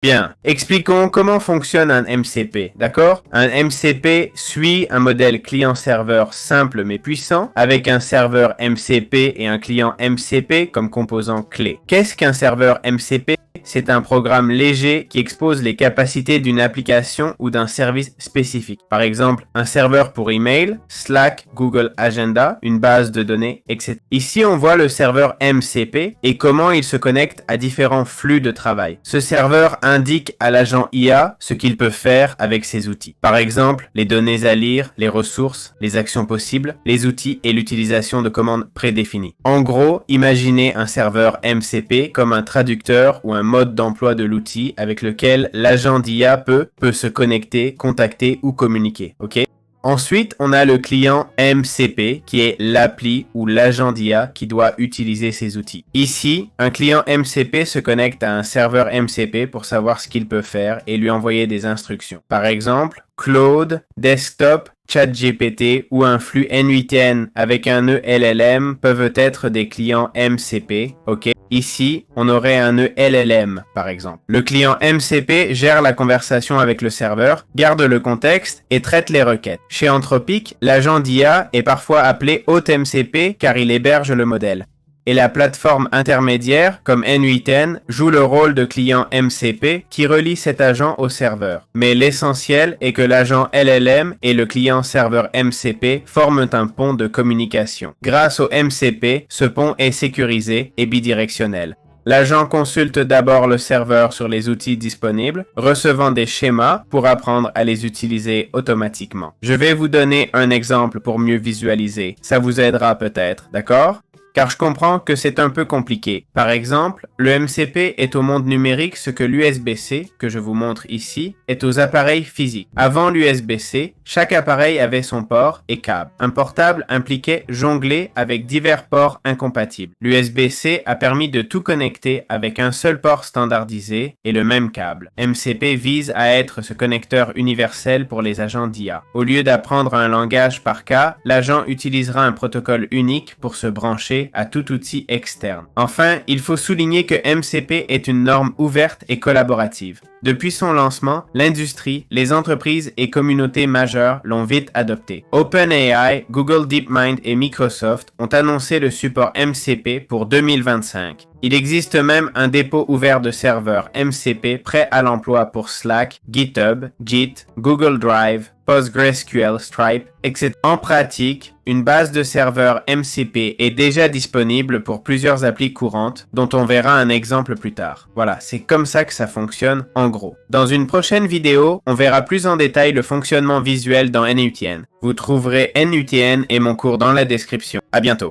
Bien, expliquons comment fonctionne un MCP, d'accord? Un MCP suit un modèle client-serveur simple mais puissant, avec un serveur MCP et un client MCP comme composants clés. Qu'est-ce qu'un serveur MCP? C'est un programme léger qui expose les capacités d'une application ou d'un service spécifique. Par exemple, un serveur pour email, Slack, Google Agenda, une base de données, etc. Ici, on voit le serveur MCP et comment il se connecte à différents flux de travail. Ce serveur indique à l'agent IA ce qu'il peut faire avec ses outils. Par exemple, les données à lire, les ressources, les actions possibles, les outils et l'utilisation de commandes prédéfinies. En gros, imaginez un serveur MCP comme un traducteur ou un mode d'emploi de l'outil avec lequel l'agent d'IA peut se connecter, contacter ou communiquer, ok? Ensuite, on a le client MCP qui est l'appli ou l'agent d'IA qui doit utiliser ces outils. Ici, un client MCP se connecte à un serveur MCP pour savoir ce qu'il peut faire et lui envoyer des instructions. Par exemple, Claude, Desktop, ChatGPT ou un flux N8N avec un nœud LLM peuvent être des clients MCP, ok? Ici, on aurait un nœud LLM, par exemple. Le client MCP gère la conversation avec le serveur, garde le contexte et traite les requêtes. Chez Anthropic, l'agent d'IA est parfois appelé hôte MCP car il héberge le modèle. Et la plateforme intermédiaire, comme N8N, joue le rôle de client MCP qui relie cet agent au serveur. Mais l'essentiel est que l'agent LLM et le client serveur MCP forment un pont de communication. Grâce au MCP, ce pont est sécurisé et bidirectionnel. L'agent consulte d'abord le serveur sur les outils disponibles, recevant des schémas pour apprendre à les utiliser automatiquement. Je vais vous donner un exemple pour mieux visualiser. Ça vous aidera peut-être, d'accord? Car je comprends que c'est un peu compliqué. Par exemple, le MCP est au monde numérique ce que l'USB-C, que je vous montre ici, est aux appareils physiques. Avant l'USB-C, chaque appareil avait son port et câble. Un portable impliquait jongler avec divers ports incompatibles. L'USB-C a permis de tout connecter avec un seul port standardisé et le même câble. MCP vise à être ce connecteur universel pour les agents d'IA. Au lieu d'apprendre un langage par cas, l'agent utilisera un protocole unique pour se brancher à tout outil externe. Enfin, il faut souligner que MCP est une norme ouverte et collaborative. Depuis son lancement, l'industrie, les entreprises et communautés majeures l'ont vite adopté. OpenAI, Google DeepMind et Microsoft ont annoncé le support MCP pour 2025. Il existe même un dépôt ouvert de serveurs MCP prêt à l'emploi pour Slack, GitHub, Git, Google Drive, PostgreSQL, Stripe, etc. En pratique, une base de serveurs MCP est déjà disponible pour plusieurs applis courantes, dont on verra un exemple plus tard. Voilà, c'est comme ça que ça fonctionne en gros. Dans une prochaine vidéo, on verra plus en détail le fonctionnement visuel dans N8N. Vous trouverez N8N et mon cours dans la description. À bientôt.